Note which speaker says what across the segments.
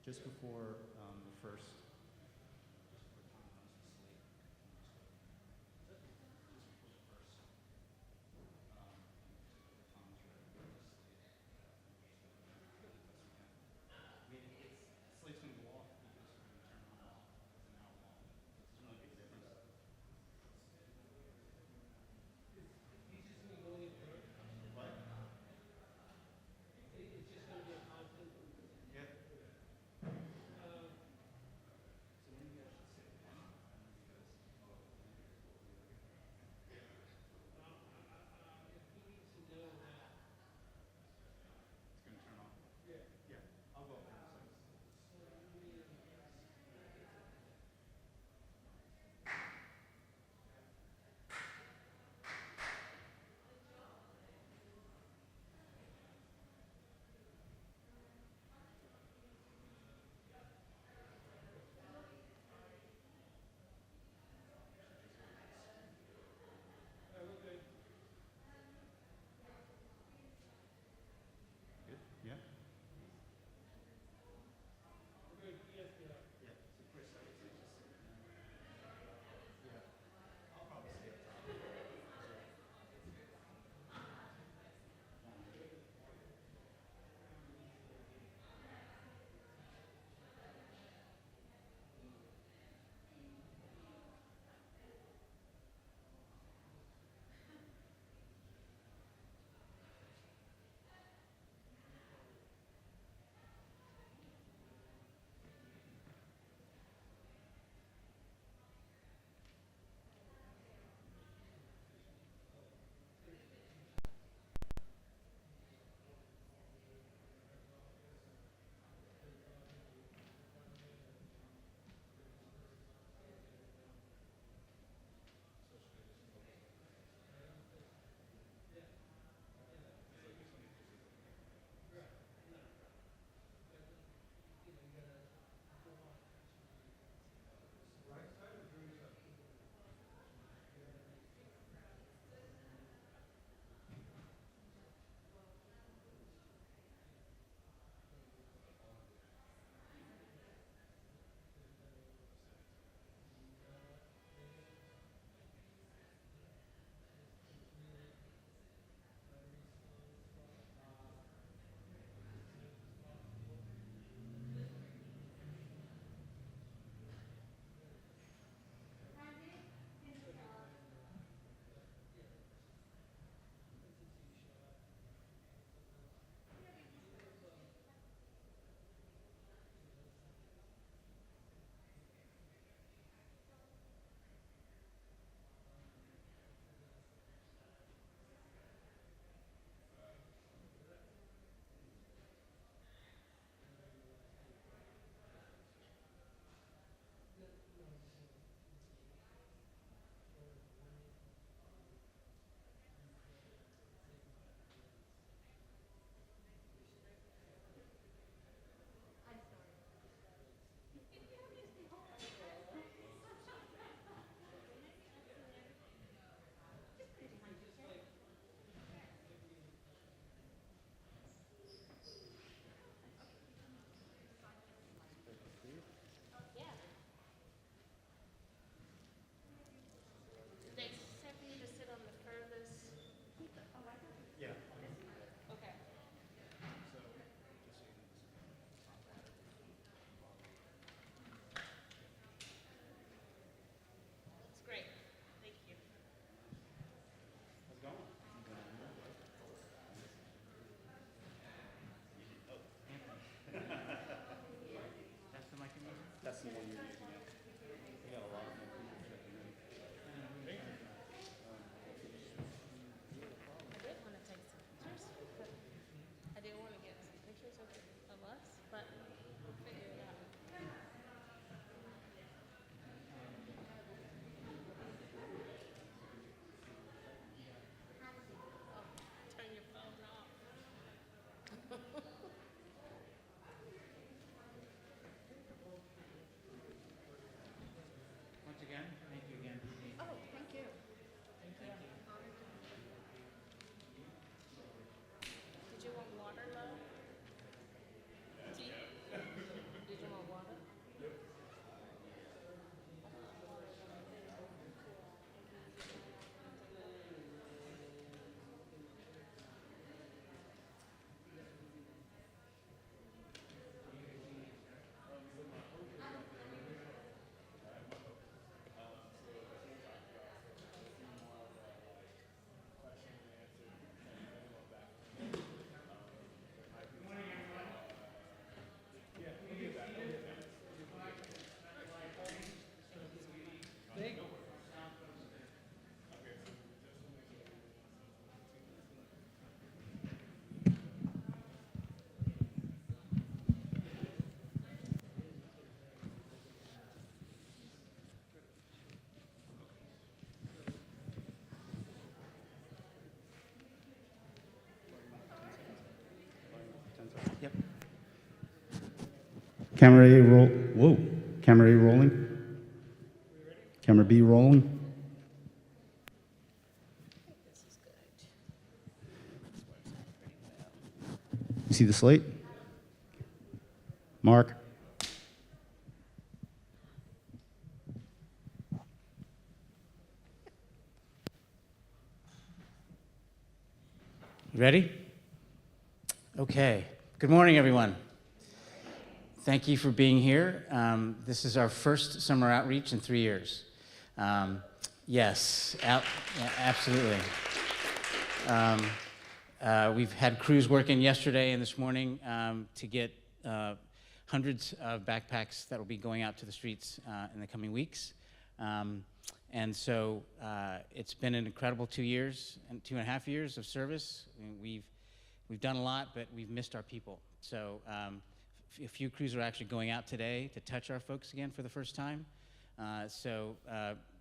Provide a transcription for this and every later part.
Speaker 1: just before the first. Slate's going to go off because we're going to turn it on. It's an hour long. It's really big difference.
Speaker 2: He's just going to go in there.
Speaker 1: What?
Speaker 2: It's just going to be a constant.
Speaker 1: Yep.
Speaker 3: Camera A roll. Whoa. Camera A rolling. Camera B rolling.
Speaker 4: This is good. This works out pretty well.
Speaker 3: You see the slate? Mark.
Speaker 5: Ready? Okay. Good morning, everyone. Thank you for being here. This is our first summer outreach in 3 years. Yes, absolutely. We've had crews working yesterday and this morning to get hundreds of backpacks that will be going out to the streets in the coming weeks. And so it's been an incredible 2 years and 2.5 years of service. I mean, we've done a lot, but we've missed our people. So a few crews are actually going out today to touch our folks again for the first time. So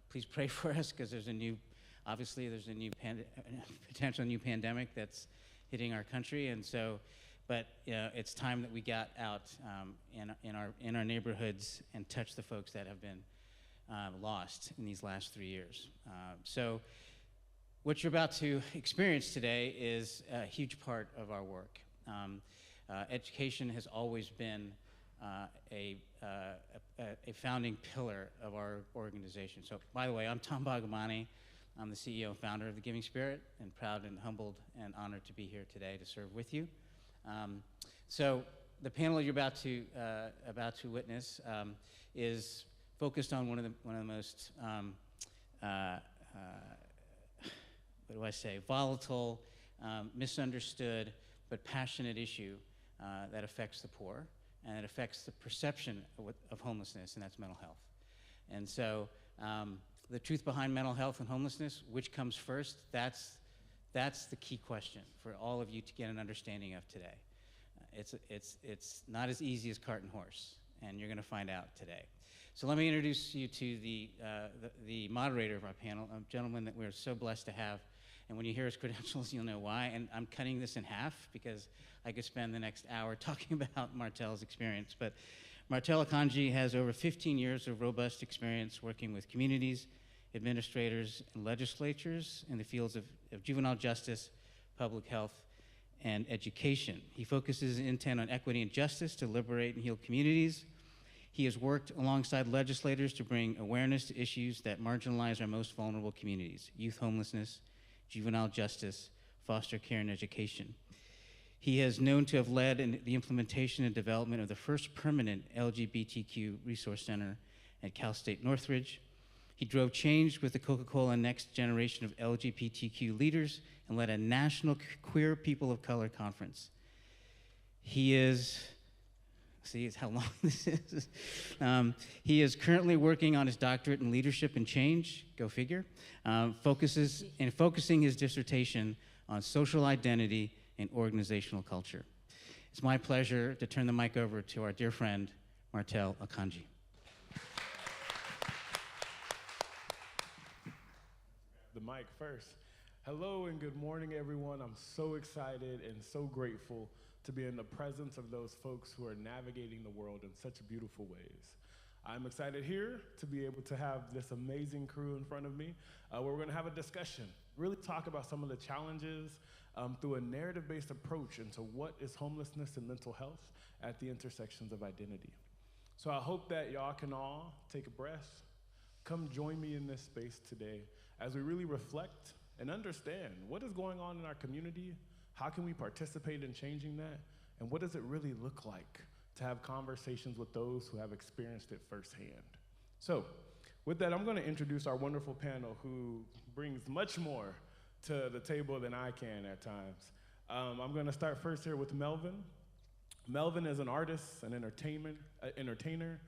Speaker 5: please pray for us, because there's a new potential new pandemic that's hitting our country. And so, but it's time that we got out in our neighborhoods and touch the folks that have been lost in these last 3 years. So what you're about to experience today is a huge part of our work. Education has always been a founding pillar of our organization. So, by the way, I'm Tom Bhagamani. I'm the CEO and founder of The Giving Spirit, and proud and humbled and honored to be here today to serve with you. So the panel you're about to witness is focused on one of the most volatile, misunderstood, but passionate issue that affects the poor, and it affects the perception of homelessness, and that's mental health. And so the truth behind mental health and homelessness, which comes first, that's the key question for all of you to get an understanding of today. It's not as easy as cart and horse, and you're going to find out today. So let me introduce you to the moderator of our panel, a gentleman that we're so blessed to have. And when you hear his credentials, you'll know why. And I'm cutting this in half because I could spend the next hour talking about Martel's experience. But Martel Akanji has over 15 years of robust experience working with communities, administrators, and legislatures in the fields of juvenile justice, public health, and education. He focuses his intent on equity and justice to liberate and heal communities. He has worked alongside legislators to bring awareness to issues that marginalize our most vulnerable communities: youth homelessness, juvenile justice, foster care, and education. He is known to have led in the implementation and development of the first permanent LGBTQ resource center at Cal State Northridge. He drove change with the Coca-Cola Next Generation of LGBTQ leaders and led a national queer people of color conference. He is, see how long this is. He is currently working on his doctorate in leadership and change, go figure, focusing his dissertation on social identity and organizational culture. It's my pleasure to turn the mic over to our dear friend, Martel Akanji.
Speaker 6: The mic first. Hello and good morning, everyone. I'm so excited and so grateful to be in the presence of those folks who are navigating the world in such beautiful ways. I'm excited here to be able to have this amazing crew in front of me, where we're going to have a discussion, really talk about some of the challenges through a narrative-based approach into what is homelessness and mental health at the intersections of identity. So I hope that y'all can all take a breath, come join me in this space today as we really reflect and understand what is going on in our community, how can we participate in changing that, and what does it really look like to have conversations with those who have experienced it firsthand. So with that, I'm going to introduce our wonderful panel who brings much more to the table than I can at times. I'm going to start first here with Melvin. Melvin is an artist, an entertainer,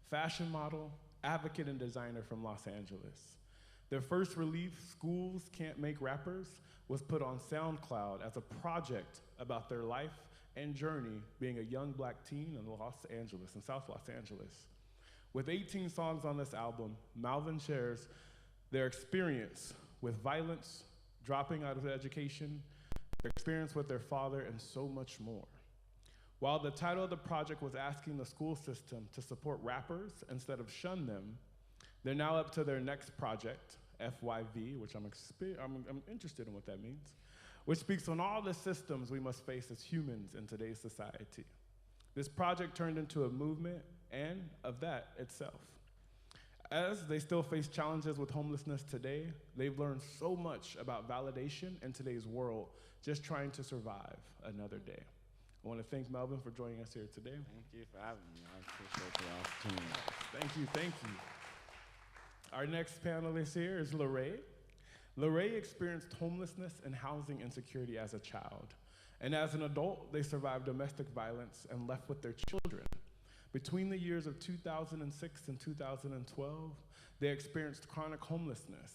Speaker 6: fashion model, advocate, and designer from Los Angeles. Their first release, Schools Can't Make Rappers, was put on SoundCloud as a project about their life and journey being a young black teen in South Los Angeles. With 18 songs on this album, Melvin shares their experience with violence, dropping out of education, their experience with their father, and so much more. While the title of the project was asking the school system to support rappers instead of shun them, they're now up to their next project, FYV, which I'm interested in what that means, which speaks on all the systems we must face as humans in today's society. This project turned into a movement and of that itself. As they still face challenges with homelessness today, they've learned so much about validation in today's world, just trying to survive another day. I want to thank Melvin for joining us here today.
Speaker 7: Thank you for having me. I appreciate the opportunity.
Speaker 6: Thank you, thank you. Our next panelist here is Lorraine. Lorraine experienced homelessness and housing insecurity as a child. And as an adult, they survived domestic violence and left with their children. Between the years of 2006 and 2012, they experienced chronic homelessness.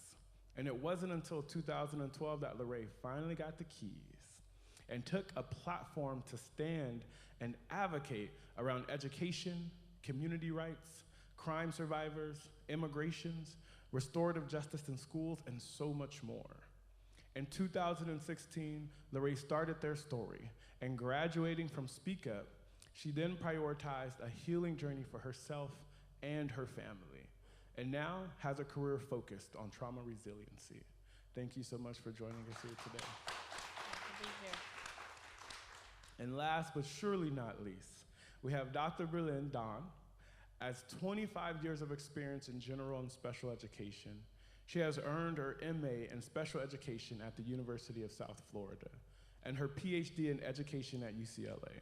Speaker 6: And it wasn't until 2012 that Lorraine finally got the keys and took a platform to stand and advocate around education, community rights, crime survivors, immigrations, restorative justice in schools, and so much more. In 2016, Lorraine started their story, and graduating from Speak Up, she then prioritized a healing journey for herself and her family, and now has a career focused on trauma resiliency. Thank you so much for joining us here today.
Speaker 4: Good to be here.
Speaker 6: And last but surely not least, we have Dr. Berlin Don. As 25 years of experience in general and special education, she has earned her MA in special education at the University of South Florida and her PhD in education at UCLA.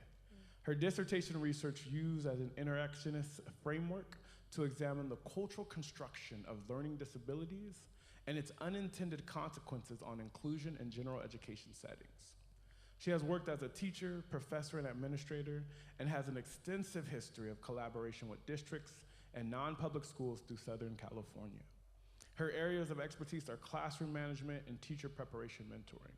Speaker 6: Her dissertation research used as an interactionist framework to examine the cultural construction of learning disabilities and its unintended consequences on inclusion in general education settings. She has worked as a teacher, professor, and administrator, and has an extensive history of collaboration with districts and non-public schools through Southern California. Her areas of expertise are classroom management and teacher preparation mentoring.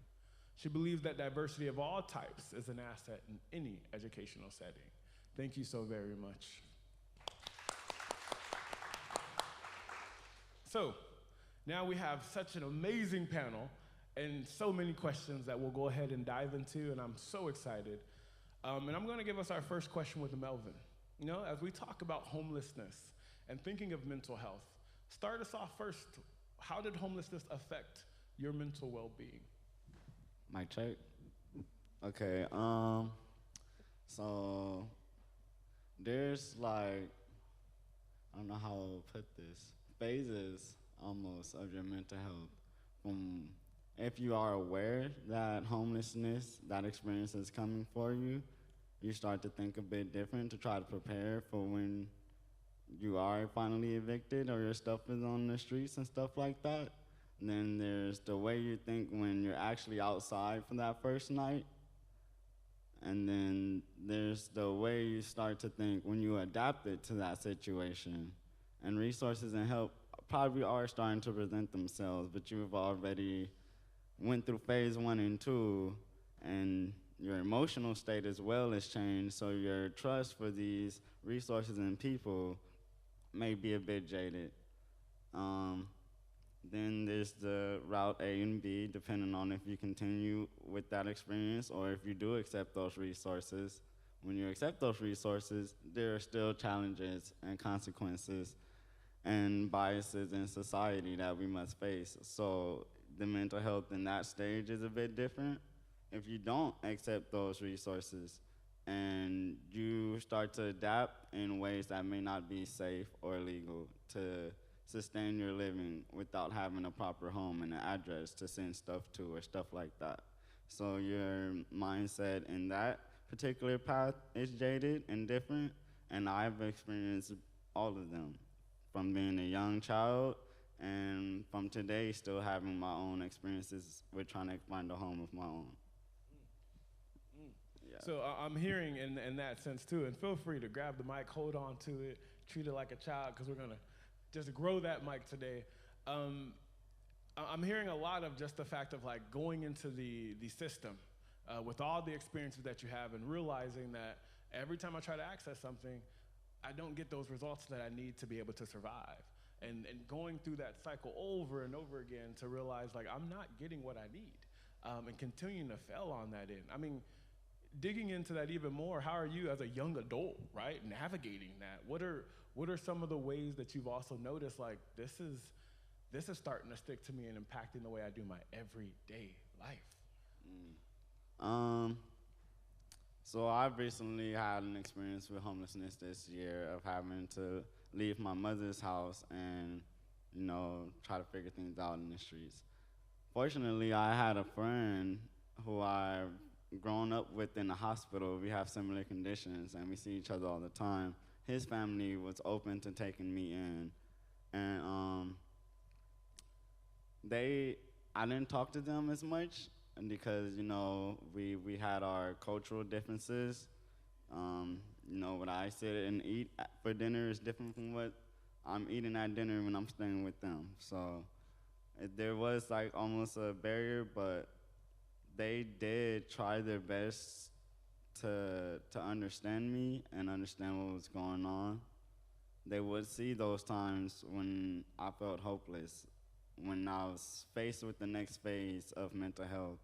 Speaker 6: She believes that diversity of all types is an asset in any educational setting. Thank you so very much. So, now we have such an amazing panel and so many questions that we'll go ahead and dive into, and I'm so excited. And I'm gonna give us our first question with Melvin. You know, as we talk about homelessness and thinking of mental health, start us off first. How did homelessness affect your mental well-being?
Speaker 7: Mic check. Okay, so there's like, I don't know how to put this, phases almost of your mental health. If you are aware that homelessness, that experience is coming for you, you start to think a bit different to try to prepare for when you are finally evicted or your stuff is on the streets and stuff like that. And then there's the way you think when you're actually outside for that first night. And then there's the way you start to think when you adapt it to that situation. And resources and help probably are starting to present themselves, but you've already went through phase 1 and 2, and your emotional state as well has changed, so your trust for these resources and people may be a bit jaded. Then there's the route A and B, depending on if you continue with that experience or if you do accept those resources. When you accept those resources, there are still challenges and consequences and biases in society that we must face. So the mental health in that stage is a bit different. If you don't accept those resources and you start to adapt in ways that may not be safe or legal to sustain your living without having a proper home and an address to send stuff to or stuff like that. So your mindset in that particular path is jaded and different, and I've experienced all of them, from being a young child and from today still having my own experiences with trying to find a home of my own. Yeah.
Speaker 6: So I'm hearing in that sense too, and feel free to grab the mic, hold on to it, treat it like a child, because we're gonna just grow that mic today. I'm hearing a lot of just the fact of like going into the system with all the experiences that you have and realizing that every time I try to access something, I don't get those results that I need to be able to survive. And going through that cycle over and over again to realize like I'm not getting what I need and continuing to fail on that end. I mean, digging into that even more, how are you as a young adult, right, navigating that? What are some of the ways that you've also noticed, like, this is starting to stick to me and impacting the way I do my everyday life?
Speaker 7: So I've recently had an experience with homelessness this year of having to leave my mother's house and, try to figure things out in the streets. Fortunately, I had a friend who I've grown up with in the hospital. We have similar conditions and we see each other all the time. His family was open to taking me in, and I didn't talk to them as much because we had our cultural differences. What I sit and eat for dinner is different from what I'm eating at dinner when I'm staying with them. So there was like almost a barrier, but they did try their best to understand me and understand what was going on. They would see those times when I felt hopeless, when I was faced with the next phase of mental health.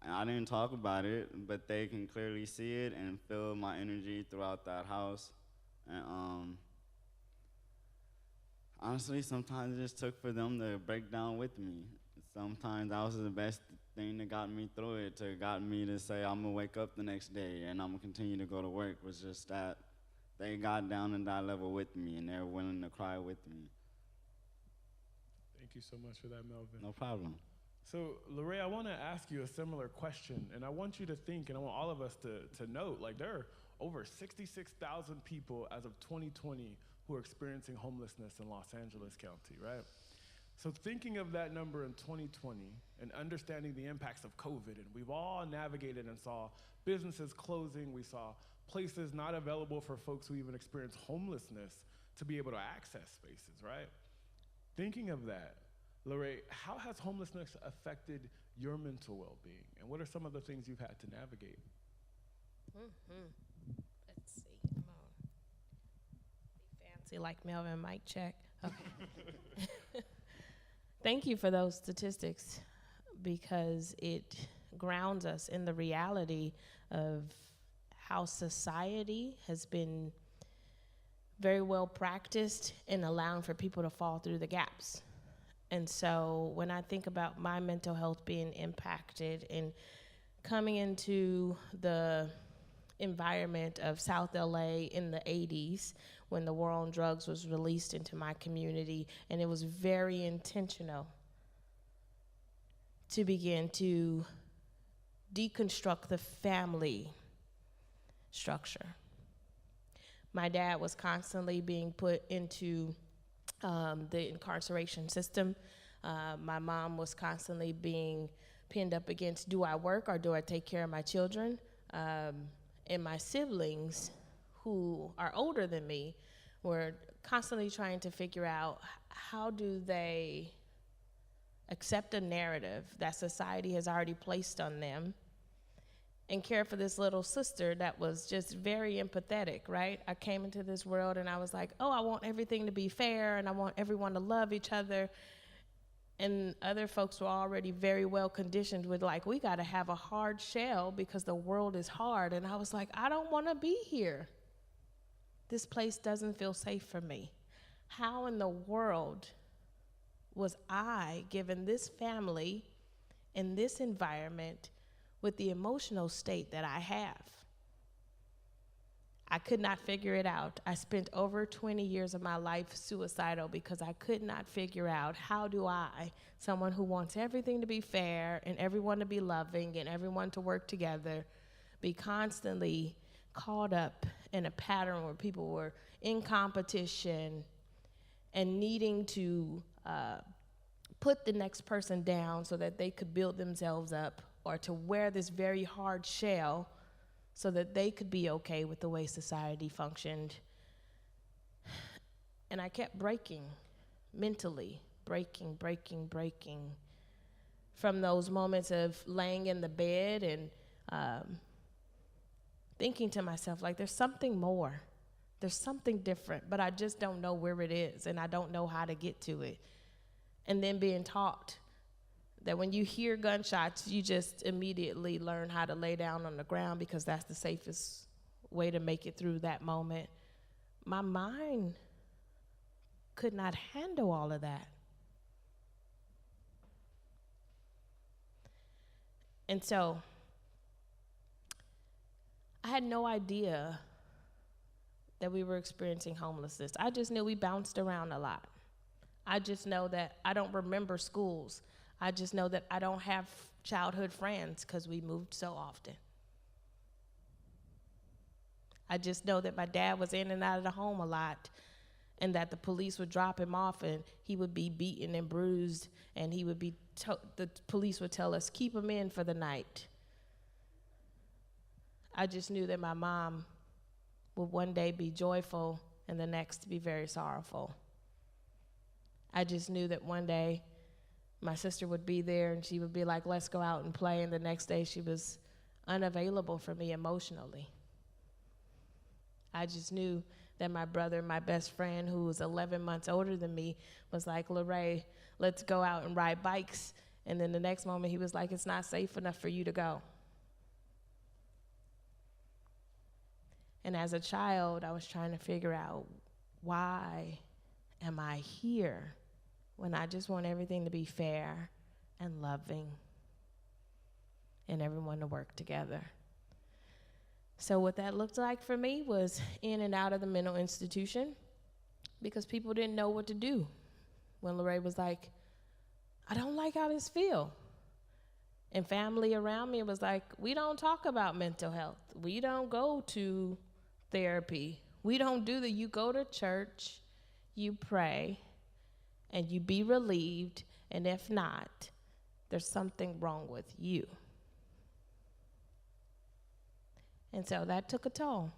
Speaker 7: I didn't talk about it, but they can clearly see it and feel my energy throughout that house. And honestly, sometimes it just took for them to break down with me. Sometimes that was the best thing that got me through it, got me to say I'm gonna wake up the next day and I'm gonna continue to go to work, was just that they got down in that level with me and they're willing to cry with me.
Speaker 6: Thank you so much for that, Melvin.
Speaker 7: No problem.
Speaker 6: So, Lorraine, I want to ask you a similar question, and I want you to think, and I want all of us to note, like, there are over 66,000 people as of 2020 who are experiencing homelessness in Los Angeles County, right? So thinking of that number in 2020 and understanding the impacts of COVID, and we've all navigated and saw businesses closing, we saw places not available for folks who even experience homelessness to be able to access spaces, right? Thinking of that, Lorraine, how has homelessness affected your mental well-being, and what are some of the things you've had to navigate?
Speaker 2: Let's see. I'm on. Be fancy like Melvin. Mic check. Okay. Thank you for those statistics because it grounds us in the reality of how society has been very well practiced in allowing for people to fall through the gaps. And so when I think about my mental health being impacted and coming into the environment of South LA in the 80s when the war on drugs was released into my community, and it was very intentional to begin to deconstruct the family structure. My dad was constantly being put into the incarceration system. My mom was constantly being pinned up against, do I work or do I take care of my children? And my siblings, who are older than me, were constantly trying to figure out how do they accept a narrative that society has already placed on them and care for this little sister that was just very empathetic, right? I came into this world and I was like, oh, I want everything to be fair and I want everyone to love each other. And other folks were already very well conditioned with like, we gotta have a hard shell because the world is hard. And I was like, I don't wanna be here. This place doesn't feel safe for me. How in the world was I given this family in this environment with the emotional state that I have? I could not figure it out. I spent over 20 years of my life suicidal because I could not figure out how do I, someone who wants everything to be fair and everyone to be loving and everyone to work together, be constantly caught up in a pattern where people were in competition and needing to put the next person down so that they could build themselves up, or to wear this very hard shell so that they could be okay with the way society functioned. And I kept breaking, mentally, breaking. From those moments of laying in the bed and thinking to myself, like, there's something more. There's something different, but I just don't know where it is, and I don't know how to get to it. And then being taught that when you hear gunshots, you just immediately learn how to lay down on the ground because that's the safest way to make it through that moment. My mind could not handle all of that. And so I had no idea that we were experiencing homelessness. I just knew we bounced around a lot. I just know that I don't remember schools. I just know that I don't have childhood friends because we moved so often. I just know that my dad was in and out of the home a lot, and that the police would drop him off and he would be beaten and bruised, and he would be the police would tell us, keep him in for the night. I just knew that my mom would one day be joyful and the next be very sorrowful. I just knew that one day my sister would be there and she would be like, let's go out and play, and the next day she was unavailable for me emotionally. I just knew that my brother, my best friend, who was 11 months older than me, was like, Lorraine, let's go out and ride bikes. And then the next moment he was like, it's not safe enough for you to go. And as a child, I was trying to figure out, why am I here when I just want everything to be fair and loving and everyone to work together? So what that looked like for me was in and out of the mental institution, because people didn't know what to do. When Lorraine was like, I don't like how this feels. And family around me was like, we don't talk about mental health. We don't go to therapy. We don't do that. You go to church, you pray, and you be relieved, and if not, there's something wrong with you. And so that took a toll.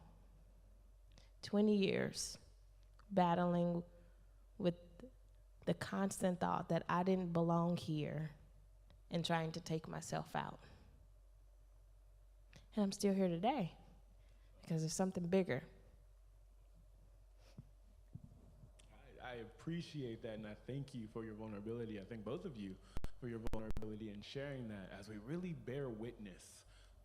Speaker 2: 20 years battling with the constant thought that I didn't belong here and trying to take myself out. And I'm still here today because there's something bigger.
Speaker 6: I appreciate that, and I thank you for your vulnerability. I thank both of you for your vulnerability and sharing that as we really bear witness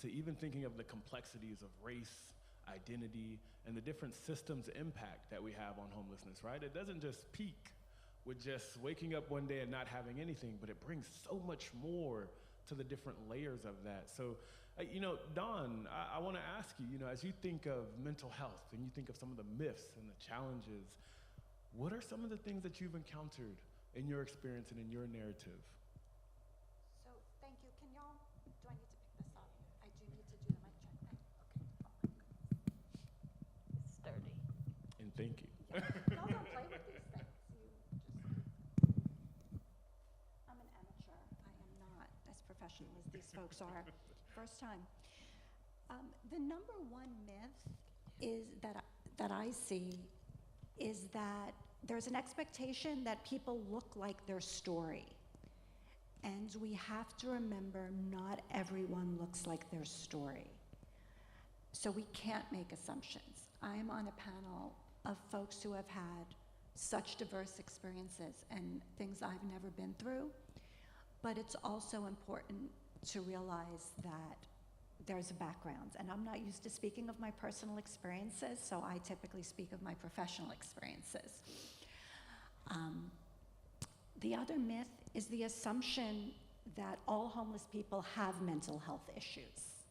Speaker 6: to even thinking of the complexities of race, identity, and the different systems impact that we have on homelessness, right? It doesn't just peak with just waking up one day and not having anything, but it brings so much more to the different layers of that. So, Dawn, I want to ask you, as you think of mental health and you think of some of the myths and the challenges, what are some of the things that you've encountered in your experience and in your narrative?
Speaker 8: So, thank you. Do I need to pick this up? I do need to do the mic check, right? Okay. Oh my goodness.
Speaker 2: It's sturdy.
Speaker 6: And thank you.
Speaker 8: Yeah. Y'all don't play with these things. I'm an amateur. I am not as professional as these folks are. First time. The number one myth is that I see is that there's an expectation that people look like their story. And we have to remember not everyone looks like their story. So we can't make assumptions. I am on a panel of folks who have had such diverse experiences and things I've never been through, but it's also important to realize that there's a background. And I'm not used to speaking of my personal experiences, so I typically speak of my professional experiences. The other myth is the assumption that all homeless people have mental health issues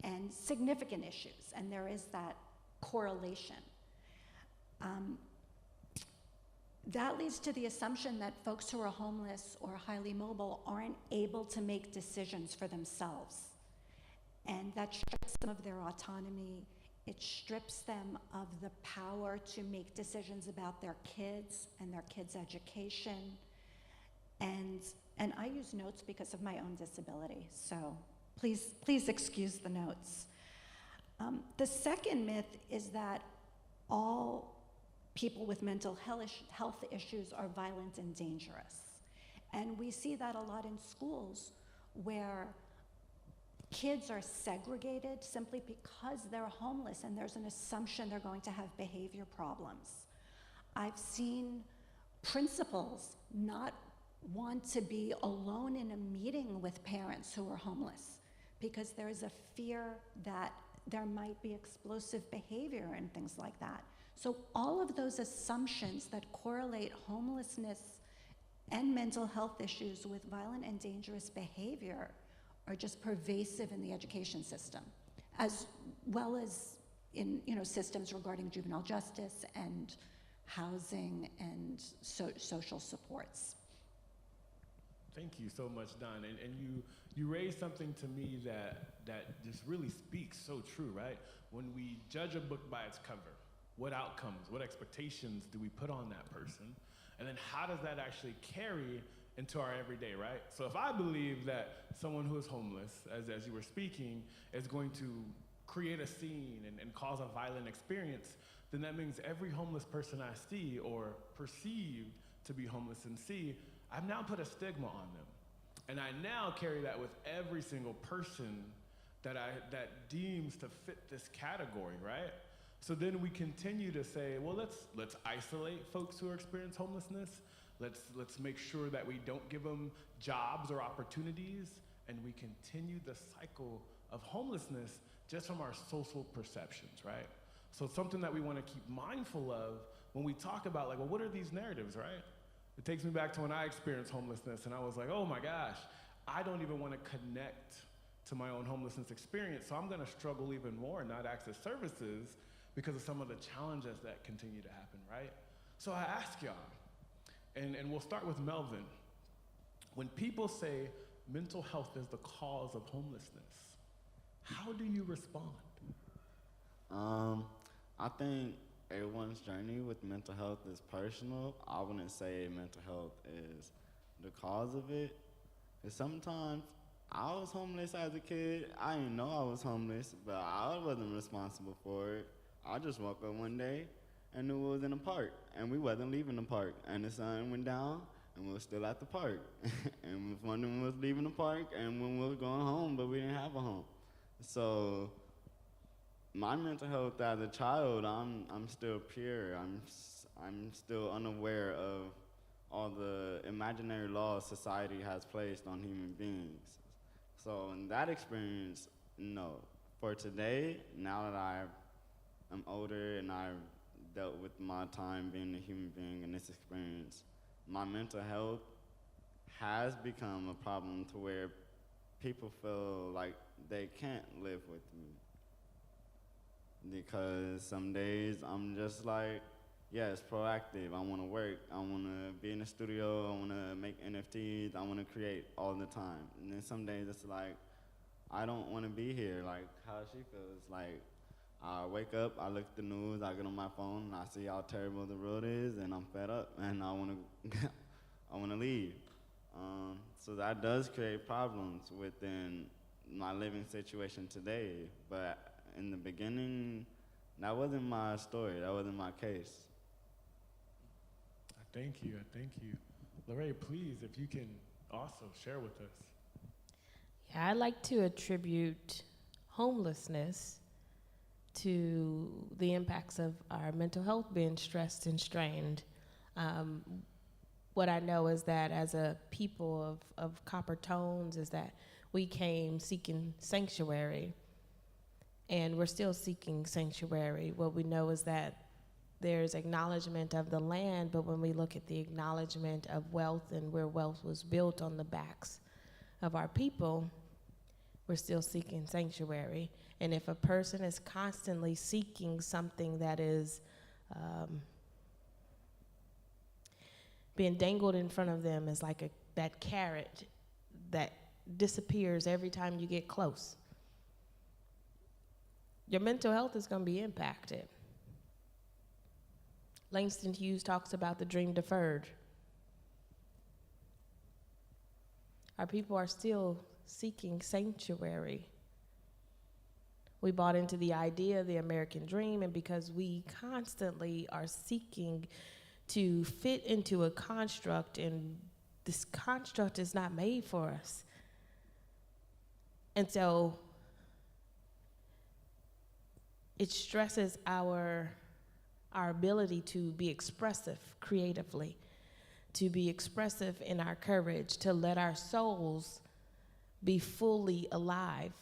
Speaker 8: and significant issues, and there is that correlation. That leads to the assumption that folks who are homeless or highly mobile aren't able to make decisions for themselves. And that strips them of their autonomy. It strips them of the power to make decisions about their kids and their kids' education. And I use notes because of my own disability, so please excuse the notes. The second myth is that all people with mental health issues are violent and dangerous. And we see that a lot in schools where kids are segregated simply because they're homeless and there's an assumption they're going to have behavior problems. I've seen principals not want to be alone in a meeting with parents who are homeless because there is a fear that there might be explosive behavior and things like that. So all of those assumptions that correlate homelessness and mental health issues with violent and dangerous behavior are just pervasive in the education system, as well as in systems regarding juvenile justice and housing and social supports.
Speaker 6: Thank you so much, Don. And you raised something to me that just really speaks so true, right? When we judge a book by its cover, what outcomes, what expectations do we put on that person? And then how does that actually carry into our everyday, right? So if I believe that someone who is homeless, as you were speaking, is going to create a scene and cause a violent experience, then that means every homeless person I see or perceive to be homeless and see, I've now put a stigma on them. And I now carry that with every single person that deems to fit this category, right? So then we continue to say, well, let's isolate folks who experience homelessness. Let's make sure that we don't give them jobs or opportunities, and we continue the cycle of homelessness just from our social perceptions, right? So it's something that we want to keep mindful of when we talk about, like, well, what are these narratives, right? It takes me back to when I experienced homelessness, and I was like, oh my gosh, I don't even want to connect to my own homelessness experience, so I'm going to struggle even more and not access services because of some of the challenges that continue to happen, right? So I ask y'all, and we'll start with Melvin. When people say mental health is the cause of homelessness, how do you respond?
Speaker 7: I think everyone's journey with mental health is personal. I wouldn't say mental health is the cause of it. Because sometimes I was homeless as a kid. I didn't know I was homeless, but I wasn't responsible for it. I just woke up one day and knew we was in a park, and we wasn't leaving the park. And the sun went down, and we were still at the park. And we was wondering when we was leaving the park and when we was going home, but we didn't have a home. So my mental health as a child, I'm still pure. I'm still unaware of all the imaginary laws society has placed on human beings. So in that experience, no. For today, now that I'm older and I've dealt with my time being a human being in this experience, my mental health has become a problem to where people feel like they can't live with me. Because some days I'm just like, yes, proactive. I want to work. I want to be in the studio. I want to make NFTs. I want to create all the time. And then some days it's like, I don't want to be here. Like how she feels. Like I wake up, I look at the news, I get on my phone, and I see how terrible the world is, and I'm fed up, and I want to leave. So that does create problems within my living situation today. But in the beginning, that wasn't my story. That wasn't my case.
Speaker 6: Thank you. Lorraine, please, if you can also share with us.
Speaker 2: Yeah, I like to attribute homelessness to the impacts of our mental health being stressed and strained. What I know is that as a people of copper tones is that we came seeking sanctuary, and we're still seeking sanctuary. What we know is that there's acknowledgement of the land, but when we look at the acknowledgement of wealth and where wealth was built on the backs of our people, we're still seeking sanctuary. And if a person is constantly seeking something that is being dangled in front of them as like that carrot that disappears every time you get close, your mental health is going to be impacted. Langston Hughes talks about the dream deferred. Our people are still seeking sanctuary. We bought into the idea of the American dream, and because we constantly are seeking to fit into a construct, and this construct is not made for us. And so it stresses our ability to be expressive creatively, to be expressive in our courage, to let our souls be fully alive.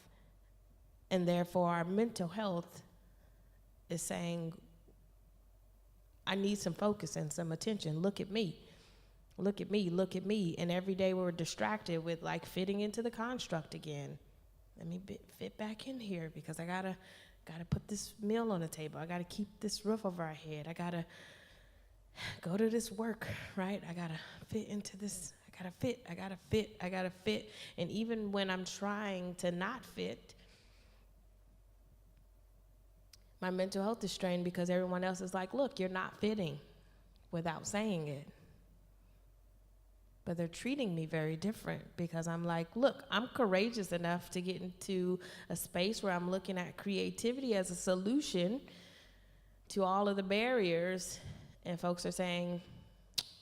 Speaker 2: And therefore, our mental health is saying, I need some focus and some attention. Look at me. Look at me. Look at me. And every day we're distracted with like fitting into the construct again. Let me fit back in here because I gotta put this meal on the table. I gotta keep this roof over our head. I gotta go to this work, right? I gotta fit into this. I gotta fit. And even when I'm trying to not fit, my mental health is strained because everyone else is like, look, you're not fitting, without saying it. But they're treating me very different because I'm like, look, I'm courageous enough to get into a space where I'm looking at creativity as a solution to all of the barriers. And folks are saying,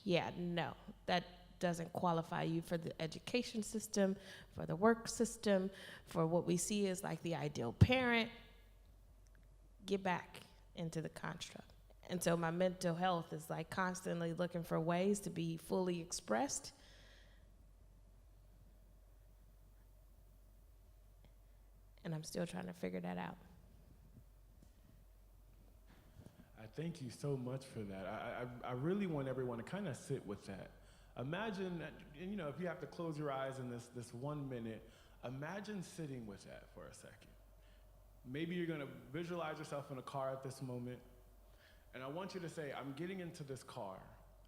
Speaker 2: yeah, no, that doesn't qualify you for the education system, for the work system, for what we see as like the ideal parent. Get back into the construct. And so my mental health is like constantly looking for ways to be fully expressed. And I'm still trying to figure that out.
Speaker 6: I thank you so much for that. I really want everyone to kind of sit with that. Imagine that, and you know, if you have to close your eyes in this 1 minute, imagine sitting with that for a second. Maybe you're gonna visualize yourself in a car at this moment, and I want you to say, I'm getting into this car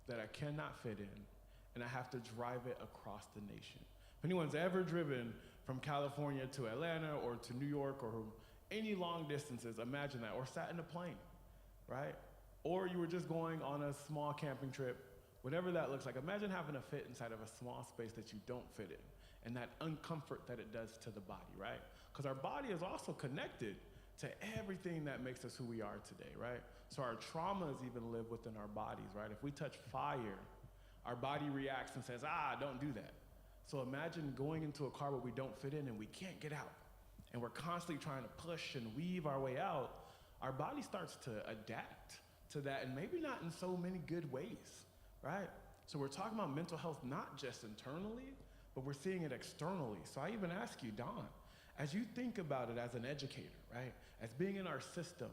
Speaker 6: that I cannot fit in, and I have to drive it across the nation. If anyone's ever driven from California to Atlanta or to New York or any long distances, imagine that, or sat in a plane, right? Or you were just going on a small camping trip, whatever that looks like. Imagine having to fit inside of a small space that you don't fit in, and that uncomfort that it does to the body, right? Because our body is also connected to everything that makes us who we are today, right? So our traumas even live within our bodies, right? If we touch fire, our body reacts and says, don't do that. So imagine going into a car where we don't fit in and we can't get out, and we're constantly trying to push and weave our way out. Our body starts to adapt to that, and maybe not in so many good ways, right? So we're talking about mental health not just internally, but we're seeing it externally. So I even ask you, Dawn, as you think about it as an educator, right, as being in our system,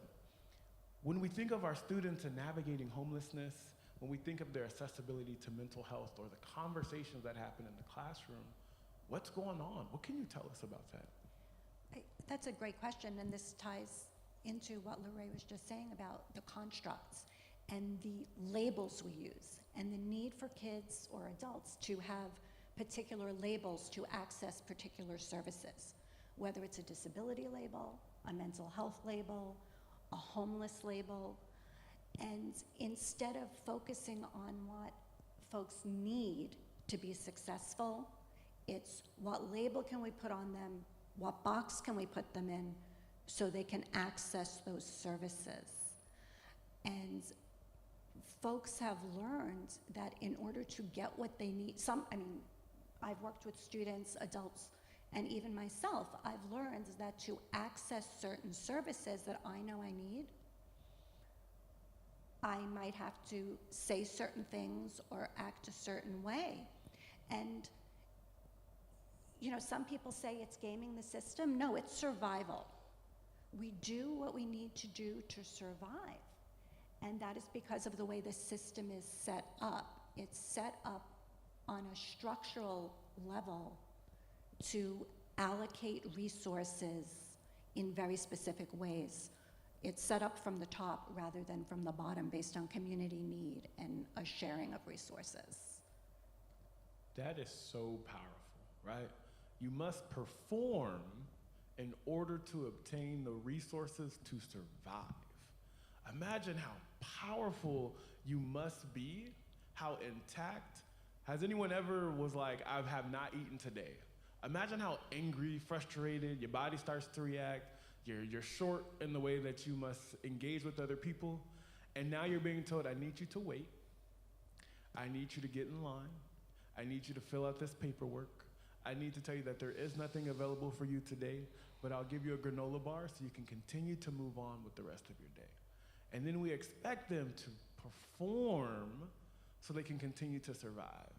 Speaker 6: when we think of our students and navigating homelessness, when we think of their accessibility to mental health or the conversations that happen in the classroom, what's going on? What can you tell us about that?
Speaker 8: That's a great question, and this ties into what Lorraine was just saying about the constructs and the labels we use and the need for kids or adults to have particular labels to access particular services, whether it's a disability label, a mental health label, a homeless label. And instead of focusing on what folks need to be successful, it's what label can we put on them, what box can we put them in so they can access those services. And folks have learned that in order to get what they need, I've worked with students, adults, and even myself, I've learned that to access certain services that I know I need, I might have to say certain things or act a certain way. And, you know, some people say it's gaming the system. No, it's survival. We do what we need to do to survive. And that is because of the way the system is set up. It's set up on a structural level to allocate resources in very specific ways. It's set up from the top rather than from the bottom based on community need and a sharing of resources.
Speaker 6: That is so powerful, right? You must perform in order to obtain the resources to survive. Imagine how powerful you must be, how intact. Has anyone ever was like, I have not eaten today? Imagine how angry, frustrated, your body starts to react. You're short in the way that you must engage with other people. And now you're being told, I need you to wait. I need you to get in line. I need you to fill out this paperwork. I need to tell you that there is nothing available for you today, but I'll give you a granola bar so you can continue to move on with the rest of your day. And then we expect them to perform so they can continue to survive.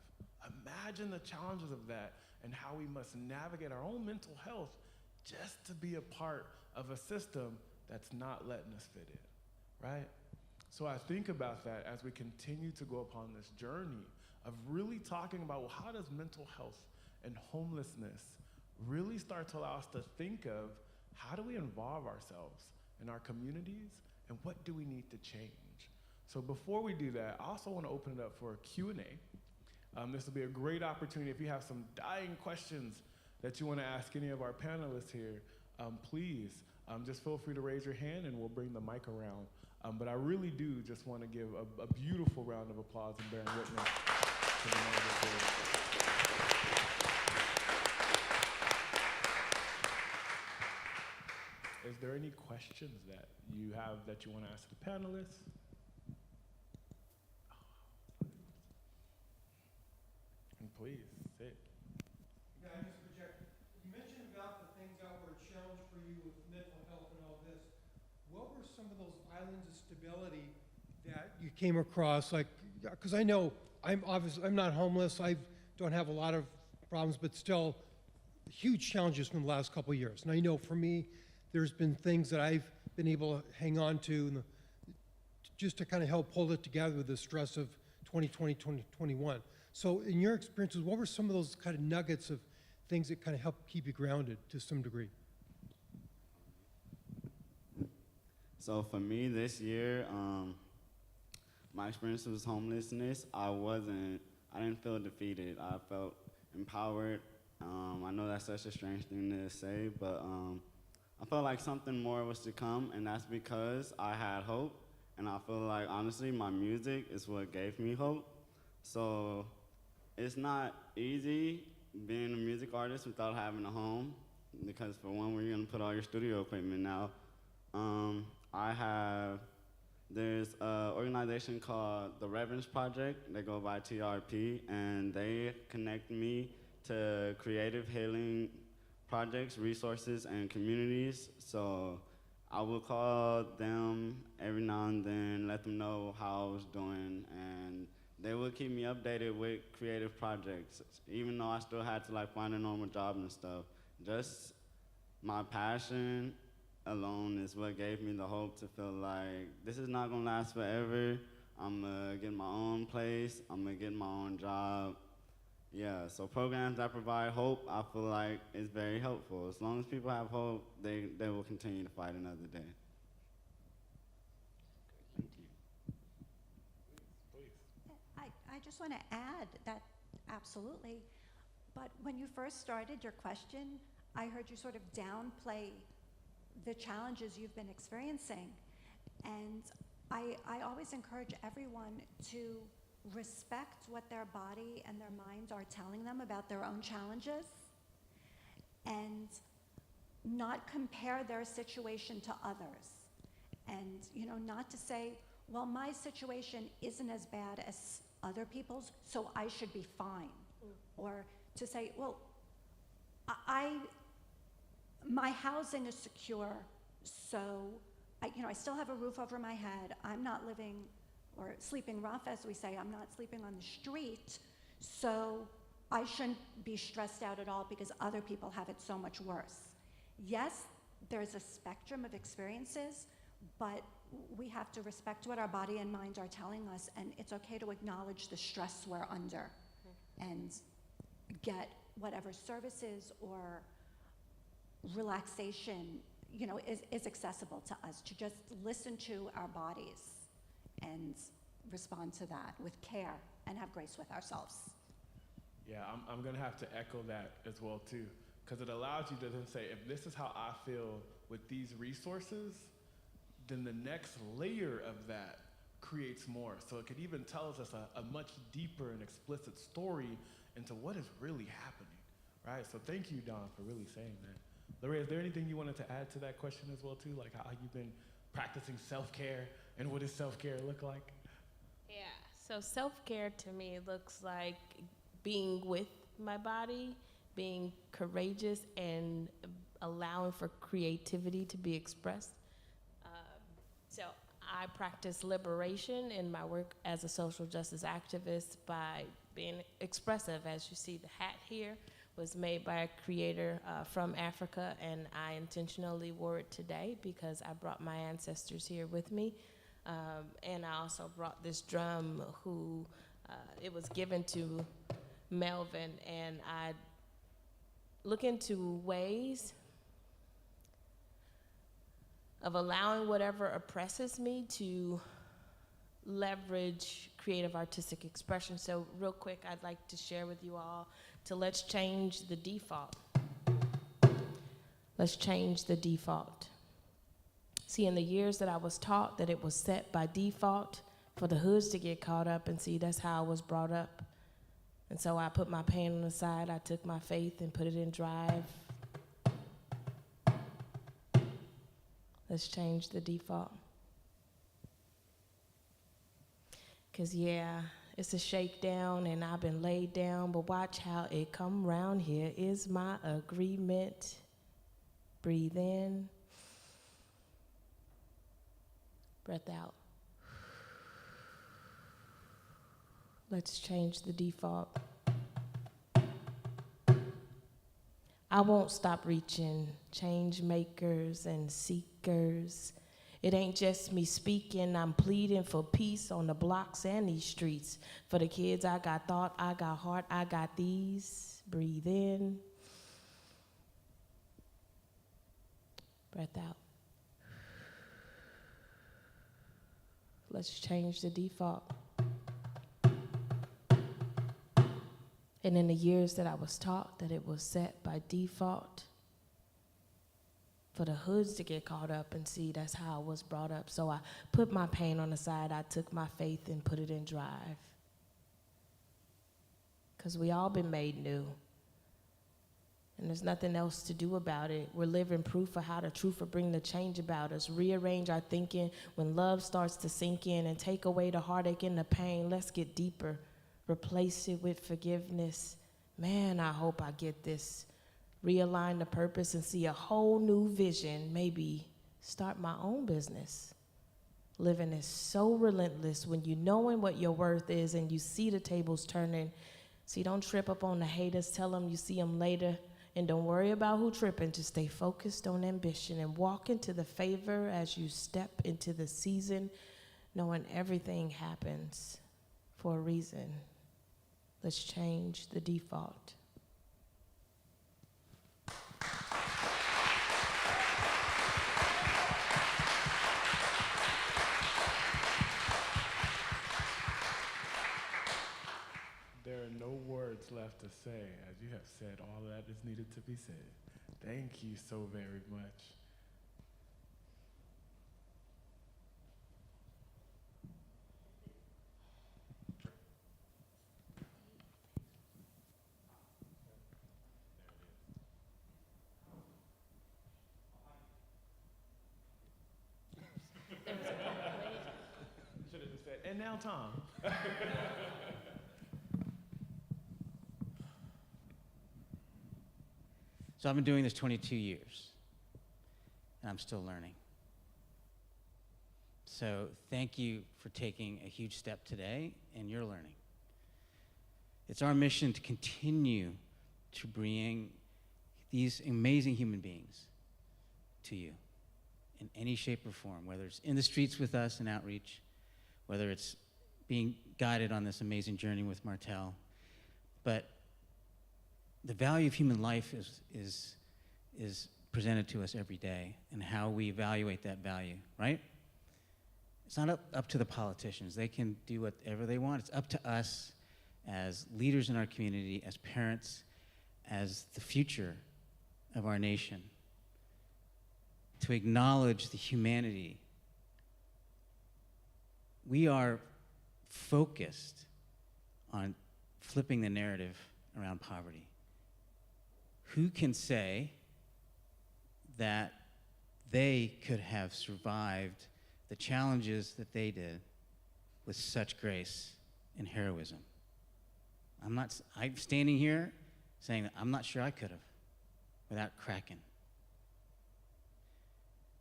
Speaker 6: Imagine the challenges of that and how we must navigate our own mental health just to be a part of a system that's not letting us fit in, right? So I think about that as we continue to go upon this journey of really talking about, well, how does mental health and homelessness really start to allow us to think of how do we involve ourselves in our communities and what do we need to change? So before we do that, I also want to open it up for a Q&A. This will be a great opportunity. If you have some dying questions that you want to ask any of our panelists here, please just feel free to raise your hand and we'll bring the mic around. But I really do just want to give a beautiful round of applause and bearing witness to the moment here. Is there any questions that you have that you want to ask the panelists? And please, sit.
Speaker 9: Yeah, I just project. You mentioned about the things that were a challenge for you with mental health and all this. What were some of those islands of stability that you came across? Like, because I know I'm not homeless. I don't have a lot of problems, but still huge challenges from the last couple of years. And I know for me, there's been things that I've been able to hang on to just to kind of help hold it together with the stress of 2020, 2021. So in your experiences, what were some of those kind of nuggets of things that kind of help keep you grounded to some degree?
Speaker 7: So for me this year, my experience was homelessness. I didn't feel defeated. I felt empowered. I know that's such a strange thing to say, but I felt like something more was to come, and that's because I had hope. And I feel like, honestly, my music is what gave me hope. So it's not easy being a music artist without having a home, because for one, where you're gonna put all your studio equipment now. There's an organization called the Reverence Project. They go by TRP, and they connect me to creative healing projects, resources, and communities. So I will call them every now and then, let them know how I was doing, and they would keep me updated with creative projects, even though I still had to find a normal job and stuff. Just my passion alone is what gave me the hope to feel like this is not gonna last forever. I'm gonna get my own place, I'm gonna get my own job. Yeah, so programs that provide hope, I feel like is very helpful. As long as people have hope, they will continue to fight another day. Thank you.
Speaker 8: I just want to add that absolutely, but when you first started your question, I heard you sort of downplay the challenges you've been experiencing. And I always encourage everyone to respect what their body and their minds are telling them about their own challenges, and not compare their situation to others. And not to say, well, my situation isn't as bad as other people's, so I should be fine. Or to say, well, my housing is secure, so I still have a roof over my head. I'm not living or sleeping rough, as we say. I'm not sleeping on the street, so I shouldn't be stressed out at all because other people have it so much worse. Yes, there's a spectrum of experiences, but we have to respect what our body and mind are telling us, and it's okay to acknowledge the stress we're under and get whatever services or relaxation is accessible to us, to just listen to our bodies and respond to that with care and have grace with ourselves.
Speaker 6: Yeah, I'm gonna have to echo that as well too, because it allows you to then say, if this is how I feel with these resources, then the next layer of that creates more. So it could even tell us a much deeper and explicit story into what is really happening, right? So thank you, Don, for really saying that. Lorraine, is there anything you wanted to add to that question as well too, like how you've been practicing self-care, and what does self-care look like?
Speaker 2: Yeah, so self-care to me looks like being with my body, being courageous, and allowing for creativity to be expressed. So I practice liberation in my work as a social justice activist by being expressive. As you see, the hat here was made by a creator from Africa, and I intentionally wore it today because I brought my ancestors here with me. And I also brought this drum it was given to Melvin, and I look into ways of allowing whatever oppresses me to leverage creative artistic expression. So real quick, I'd like to share with you all to let's change the default. Let's change the default. See, in the years that I was taught that it was set by default for the hoods to get caught up, and see, that's how I was brought up. And so I put my pain on the side, I took my faith and put it in drive. Let's change the default. Cause yeah, it's a shakedown and I've been laid down, but watch how it come round. Here is my agreement. Breathe in, breath out. Let's change the default. I won't stop reaching, change makers and seekers. It ain't just me speaking, I'm pleading for peace on the blocks and these streets. For the kids, I got thought, I got heart, I got these. Breathe in, breath out. Let's change the default. And in the years that I was taught that it was set by default for the hoods to get caught up, and see, that's how I was brought up. So I put my pain on the side, I took my faith and put it in drive. Because we all been made new. And there's nothing else to do about it. We're living proof of how the truth will bring the change about us. Rearrange our thinking when love starts to sink in and take away the heartache and the pain. Let's get deeper. Replace it with forgiveness. Man, I hope I get this. Realign the purpose and see a whole new vision. Maybe start my own business. Living is so relentless when you knowing what your worth is and you see the tables turning. See, don't trip up on the haters. Tell them you see them later. And don't worry about who tripping. Just stay focused on ambition and walk into the favor as you step into the season, knowing everything happens for a reason. Let's change the default.
Speaker 6: There are no words left to say, as you have said all that is needed to be said. Thank you so very much. Should have just said, and now Tom.
Speaker 5: So I've been doing this 22 years, and I'm still learning. So thank you for taking a huge step today in your learning. It's our mission to continue to bring these amazing human beings to you in any shape or form, whether it's in the streets with us in outreach, whether it's being guided on this amazing journey with Martel. But the value of human life is presented to us every day, and how we evaluate that value, right? It's not up to the politicians. They can do whatever they want. It's up to us as leaders in our community, as parents, as the future of our nation, to acknowledge the humanity. We are focused on flipping the narrative around poverty. Who can say that they could have survived the challenges that they did with such grace and heroism? I'm standing here saying that I'm not sure I could have without cracking.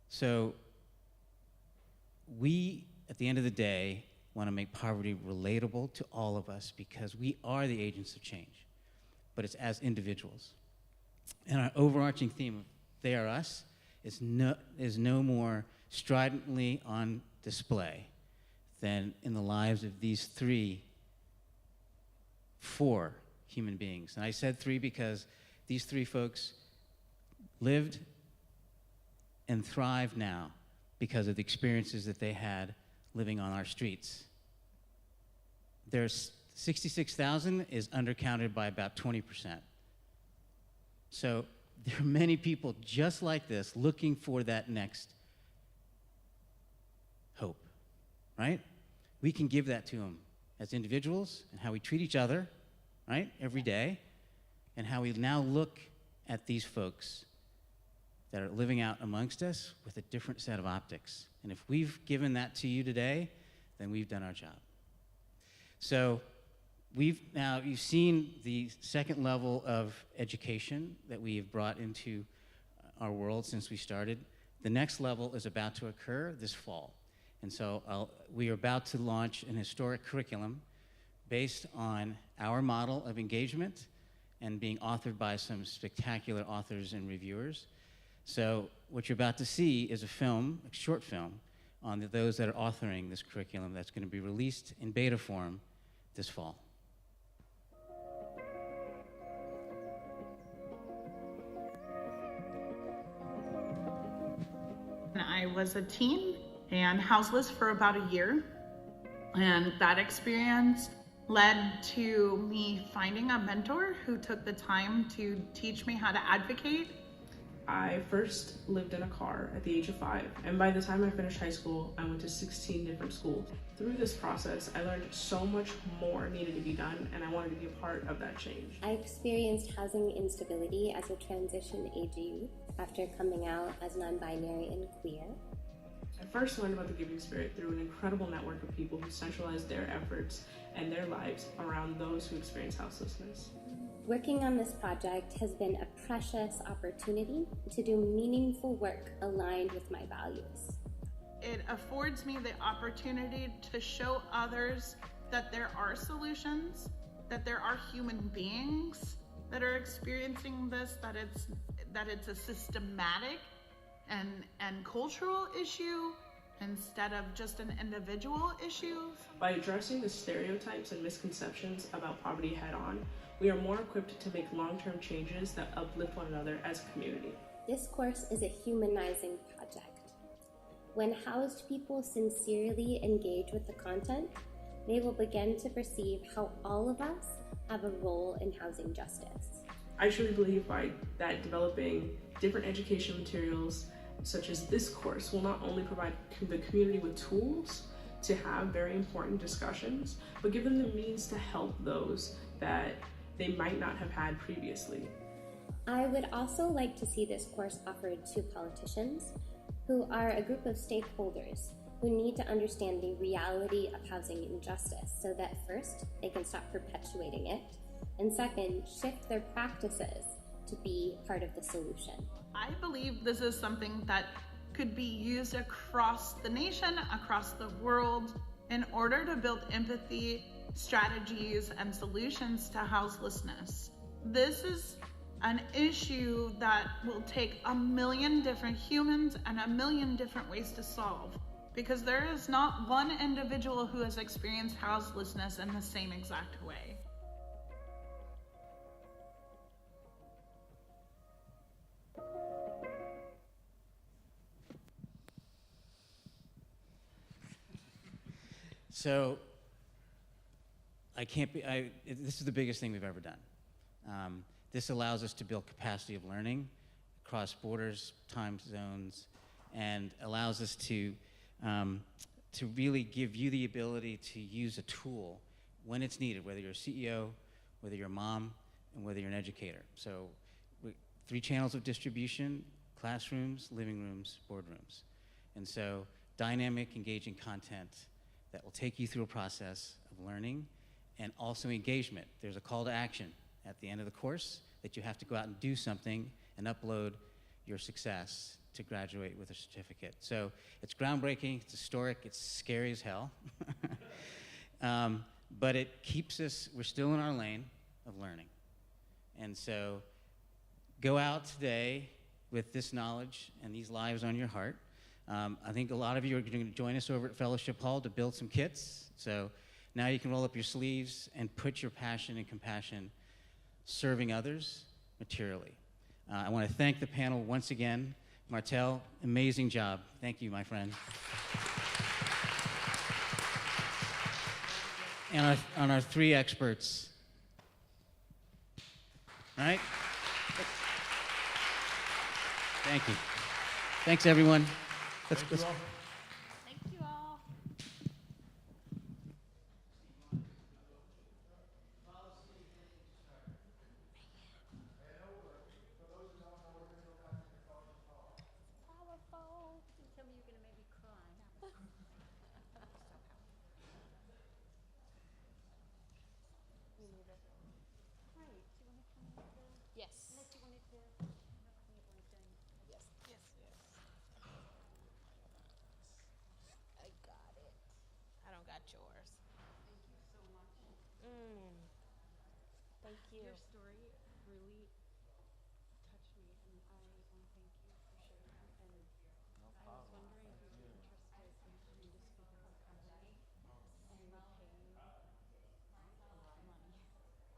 Speaker 5: So we, at the end of the day, want to make poverty relatable to all of us because we are the agents of change, but it's as individuals. And our overarching theme of they are us is no more stridently on display than in the lives of these four human beings. And I said three because these three folks lived and thrive now because of the experiences that they had living on our streets. There's 66,000 is undercounted by about 20%. So there are many people just like this looking for that next hope, right? We can give that to them as individuals and how we treat each other, right, every day, and how we now look at these folks that are living out amongst us with a different set of optics. And if we've given that to you today, then we've done our job. So you've seen the second level of education that we have brought into our world since we started. The next level is about to occur this fall. And so we are about to launch an historic curriculum based on our model of engagement and being authored by some spectacular authors and reviewers. So what you're about to see is a short film, on those that are authoring this curriculum that's going to be released in beta form this fall.
Speaker 10: I was a teen and houseless for about a year, and that experience led to me finding a mentor who took the time to teach me how to advocate.
Speaker 11: I first lived in a car at the age of 5, and by the time I finished high school, I went to 16 different schools. Through this process, I learned so much more needed to be done, and I wanted to be a part of that change.
Speaker 12: I experienced housing instability as a transition age youth after coming out as non-binary and queer.
Speaker 11: I first learned about the Giving Spirit through an incredible network of people who centralize their efforts and their lives around those who experience houselessness.
Speaker 12: Working on this project has been a precious opportunity to do meaningful work aligned with my values.
Speaker 10: It affords me the opportunity to show others that there are solutions, that there are human beings that are experiencing this, that it's a systematic and cultural issue instead of just an individual issue.
Speaker 11: By addressing the stereotypes and misconceptions about poverty head on, we are more equipped to make long-term changes that uplift one another as a community.
Speaker 12: This course is a humanizing project. When housed people sincerely engage with the content, they will begin to perceive how all of us have a role in housing justice.
Speaker 11: I truly believe that developing different educational materials such as this course will not only provide the community with tools to have very important discussions, but give them the means to help those that they might not have had previously.
Speaker 12: I would also like to see this course offered to politicians who are a group of stakeholders who need to understand the reality of housing injustice so that first, they can stop perpetuating it, and second, shift their practices to be part of the solution.
Speaker 10: I believe this is something that could be used across the nation, across the world, in order to build empathy, strategies, and solutions to houselessness. This is an issue that will take 1 million different humans and 1 million different ways to solve, because there is not one individual who has experienced houselessness in the same exact way.
Speaker 5: So this is the biggest thing we've ever done. This allows us to build capacity of learning across borders, time zones, and allows us to really give you the ability to use a tool when it's needed, whether you're a CEO, whether you're a mom, and whether you're an educator. So 3 channels of distribution: classrooms, living rooms, boardrooms. And so dynamic, engaging content that will take you through a process of learning and also engagement. There's a call to action at the end of the course that you have to go out and do something and upload your success to graduate with a certificate. So it's groundbreaking, it's historic, it's scary as hell. But it keeps us, we're still in our lane of learning. And so go out today with this knowledge and these lives on your heart. I think a lot of you are going to join us over at Fellowship Hall to build some kits. So now you can roll up your sleeves and put your passion and compassion serving others materially. I want to thank the panel once again. Martel, amazing job. Thank you, my friend. And our three experts. All right? Thank you. Thanks, everyone. Let's
Speaker 6: Thank you all.
Speaker 4: Thank you all. Powerful. You tell me you're gonna make me cry. Right, do you wanna come in with the?
Speaker 2: Yes.
Speaker 4: Unless you wanted to,
Speaker 2: Yes, yes, yes. I got it. I don't got yours.
Speaker 4: Thank you so much.
Speaker 2: Thank you.
Speaker 4: Your story really touched me, and I want to thank you for sharing. And I was wondering if you'd be interested in coming to speak at our company, and we would pay you a lot of money.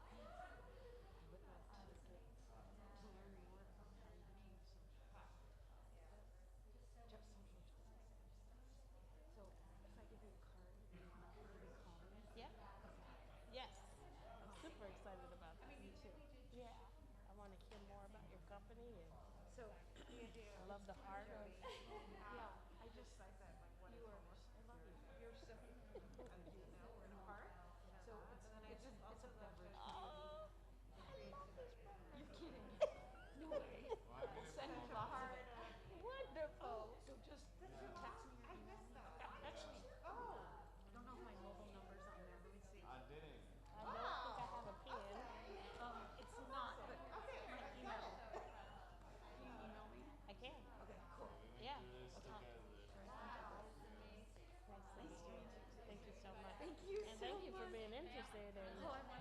Speaker 4: I would love to get to learn more about how you achieve social justice. So if I give you a card, you want to maybe call me?
Speaker 2: Yeah. Yes. I'm super excited about that.
Speaker 4: Me too.
Speaker 2: Yeah. I want to hear more about your company, and
Speaker 4: So the idea
Speaker 2: I love the heart of.
Speaker 4: yeah, I just like that. Like what you are, I love you. You're so important. Now we're in a park, so it's a beverage
Speaker 2: Oh,
Speaker 4: company.
Speaker 2: I love this program.
Speaker 4: You're kidding. No way. I'll send you the heart.
Speaker 2: Wonderful.
Speaker 4: So just text me or email me. Actually, I don't know if my mobile number's on there. Let me see.
Speaker 7: I didn't.
Speaker 2: I don't think I have a pen.
Speaker 4: It's not, but my email. Can you email me?
Speaker 2: I can.
Speaker 4: Okay, cool.
Speaker 2: Yeah.
Speaker 7: Do this
Speaker 2: We'll talk.
Speaker 7: together.
Speaker 2: Nice to meet you. Thank you so much.
Speaker 4: Thank you
Speaker 2: And
Speaker 4: so
Speaker 2: thank you for
Speaker 4: much.
Speaker 2: being interested in
Speaker 4: Oh, I want